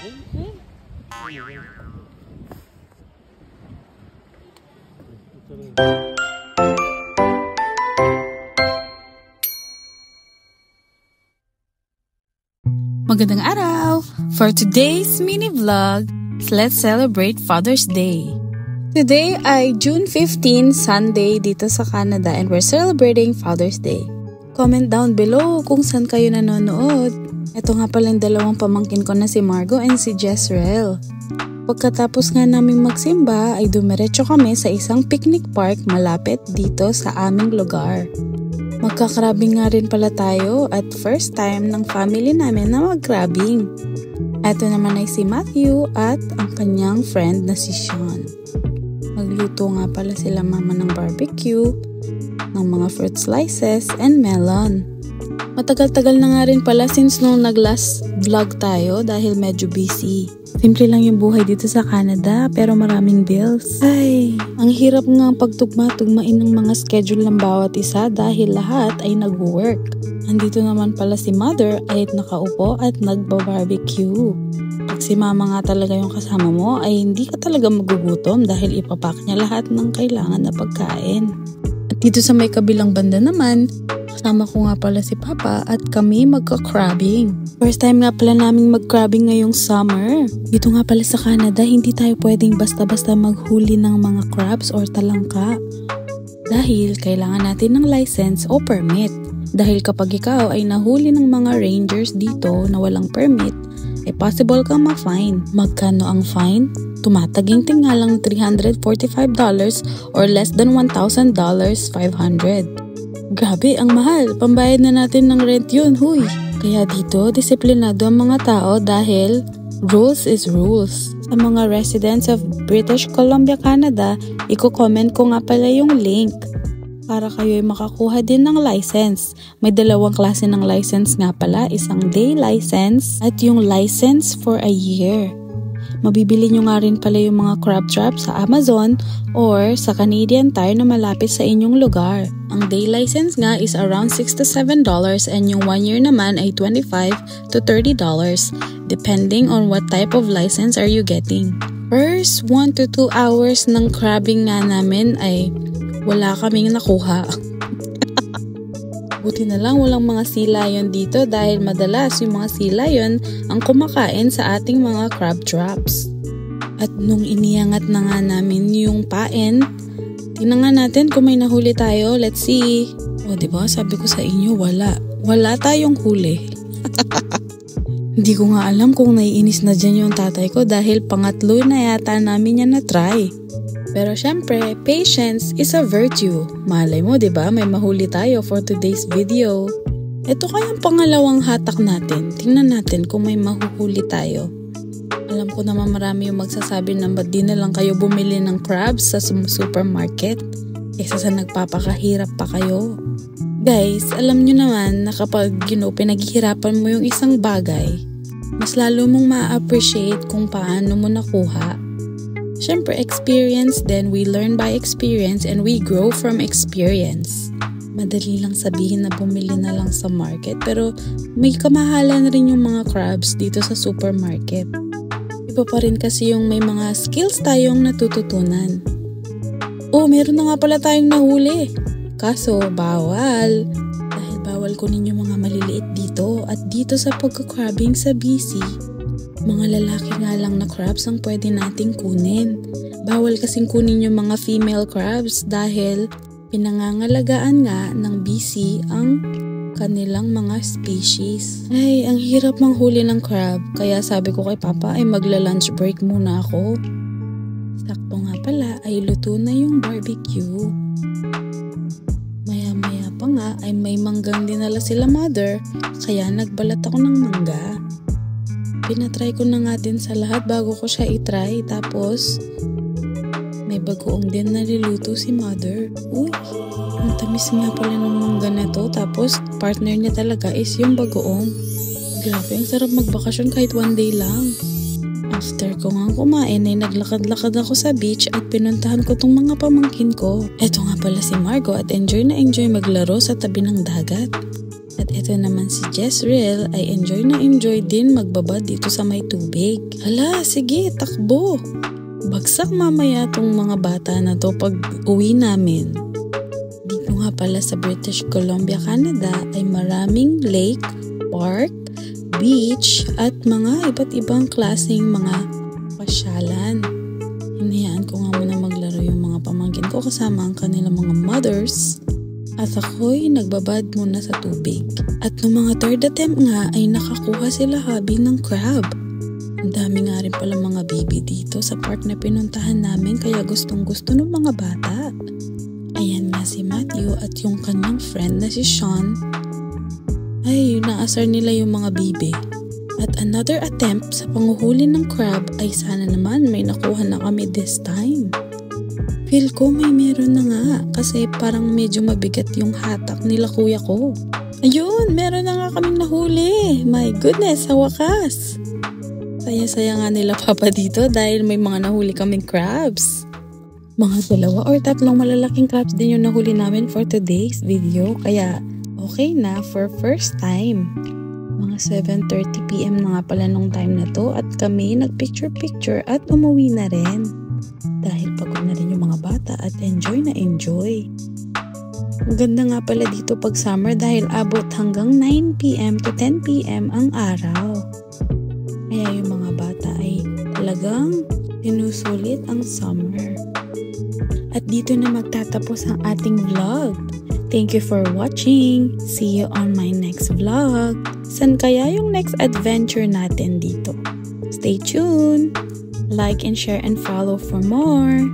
Magandang araw! For today's mini vlog, let's celebrate Father's Day. Today ay June 15, Sunday dito sa Canada, and we're celebrating Father's Day. Comment down below kung saan kayo nanonood. Ito nga pala yung dalawang pamangkin ko na si Margo and si Jezreel. Pagkatapos nga naming magsimba ay dumiretso kami sa isang picnic park malapit dito sa aming lugar. Magka-crabbing nga rin pala tayo at first time ng family namin na mag-crabbing. Ito naman ay si Matthew at ang kanyang friend na si Sean. Magluto nga pala sila mama ng barbecue, ng mga fruit slices and melon. Matagal-tagal na nga rin pala since nung nag-last vlog tayo dahil medyo busy. Simple lang yung buhay dito sa Canada pero maraming bills. Ay, ang hirap nga pagtugma-tugmain ng mga schedule ng bawat isa dahil lahat ay nag-work. Andito naman pala si mother ay nakaupo at nagba-barbecue. Pag si mama nga talaga yung kasama mo ay hindi ka talaga magugutom dahil ipapak niya lahat ng kailangan na pagkain. At dito sa may kabilang banda naman, kasama ko nga pala si Papa at kami magka-crabbing. First time nga pala naming mag-crabbing ngayong summer. Dito nga pala sa Canada, hindi tayo pwedeng basta-basta maghuli ng mga crabs or talangka. Dahil kailangan natin ng license o permit. Dahil kapag ikaw ay nahuli ng mga rangers dito na walang permit, ay possible kang ma-fine. Magkano ang fine? Tumataginting nga lang $345 or less than $1,000, 500. Grabe, ang mahal. Pambayad na natin ng rent yun, huy. Kaya dito, disiplinado ang mga tao dahil rules is rules. Sa mga residents of British Columbia, Canada, i-comment ko nga pala yung link para kayo ay makakuha din ng license. May dalawang klase ng license nga pala, isang day license at yung license for a year. Mabibili nyo nga rin pala yung mga crab trap sa Amazon or sa Canadian Tire na malapit sa inyong lugar. Ang day license nga is around $6 to $7 and yung 1 year naman ay $25 to $30 depending on what type of license are you getting. First 1 to 2 hours ng crabbing nga namin ay wala kaming nakuha. Buti na lang walang mga sea lion dito dahil madalas yung mga sea lion ang kumakain sa ating mga crab traps. At nung iniangat na nga namin yung pain, tingnan nga natin kung may nahuli tayo. Let's see. O diba, sabi ko sa inyo, wala tayong huli. Hindi ko nga alam kung naiinis na dyan yung tatay ko dahil pangatlo na yata namin yan na try. Pero syempre, patience is a virtue. Malay mo, diba? May mahuli tayo for today's video. Ito kayang pangalawang hatak natin. Tingnan natin kung may mahuhuli tayo. Alam ko naman marami yung magsasabi na ba't di na lang kayo bumili ng crabs sa supermarket kaysa sa nagpapakahirap pa kayo. Guys, alam nyo naman na kapag pinaghihirapan mo yung isang bagay, mas lalo mong ma-appreciate kung paano mo nakuha. Siyempre, experience then we learn by experience and we grow from experience. Madali lang sabihin na bumili na lang sa market pero may kamahalan rin yung mga crabs dito sa supermarket. Iba pa rin kasi yung may mga skills tayong natututunan. Oh, meron na nga pala tayong nahuli. Kaso, bawal. Dahil bawal kunin yung mga maliliit dito at dito sa pagka-crabbing sa BC. Mga lalaki nga lang na crabs ang pwede nating kunin. Bawal kasing kunin yung mga female crabs dahil pinangangalagaan nga ng BC ang kanilang mga species. Ay, ang hirap manghuli ng crab. Kaya sabi ko kay Papa ay magla-lunch break muna ako. Sakto nga pala ay luto na yung barbecue. Maya-maya pa nga ay may manggang dinala sila mother kaya nagbalat ako ng mangga. Pinatry ko na nga din sa lahat bago ko siya itry. Tapos, may bagoong din naliluto si mother. Uy, ang tamis nga pala ng mangga na to. Tapos, partner niya talaga is yung bagoong. Grabe, ang sarap magbakasyon kahit 1 day lang. After ko nga kumain ay naglakad-lakad ako sa beach at pinuntahan ko tong mga pamangkin ko. Eto nga pala si Margo at enjoy na enjoy maglaro sa tabi ng dagat. At ito naman si Jezreel ay enjoy na enjoy din magbaba dito sa may tubig. Hala, sige, takbo! Bagsak mamaya tong mga bata na to pag uwi namin. Dito nga pala sa British Columbia, Canada ay maraming lake, park, beach at mga iba't ibang klaseng mga pasyalan. Hinayaan ko nga muna maglaro yung mga pamangkin ko kasama ang kanilang mga mothers. At ako'y nagbabad muna sa tubig. At noong mga third attempt nga ay nakakuha sila habi ng crab. Ang dami nga rin pala mga baby dito sa park na pinuntahan namin kaya gustong gusto ng mga bata. Ayan nga si Matthew at yung kanyang friend na si Sean. Ay, naasar nila yung mga bibe. At another attempt sa panguhuli ng crab ay sana naman may nakuha na kami this time. Feel ko may meron na nga kasi parang medyo mabigat yung hatak nila kuya ko. Ayun, meron na nga kaming nahuli. My goodness, sa wakas. Saya-saya nga nila papa dito dahil may mga nahuli kaming crabs. Mga 2 or 3 malalaking crabs din yung nahuli namin for today's video kaya okay na for first time. Mga 7:30 PM na nga pala nung time na to at kami nagpicture-picture at umuwi na rin. Dahil pagod na rin yung mga bata at enjoy na enjoy. Ang ganda nga pala dito pag summer dahil abot hanggang 9 PM to 10 PM ang araw. Kaya yung mga bata ay talagang sinusulit ang summer. At dito na magtatapos ang ating vlog. Thank you for watching. See you on my next vlog. San kaya yung next adventure natin dito? Stay tuned. Like and share and follow for more.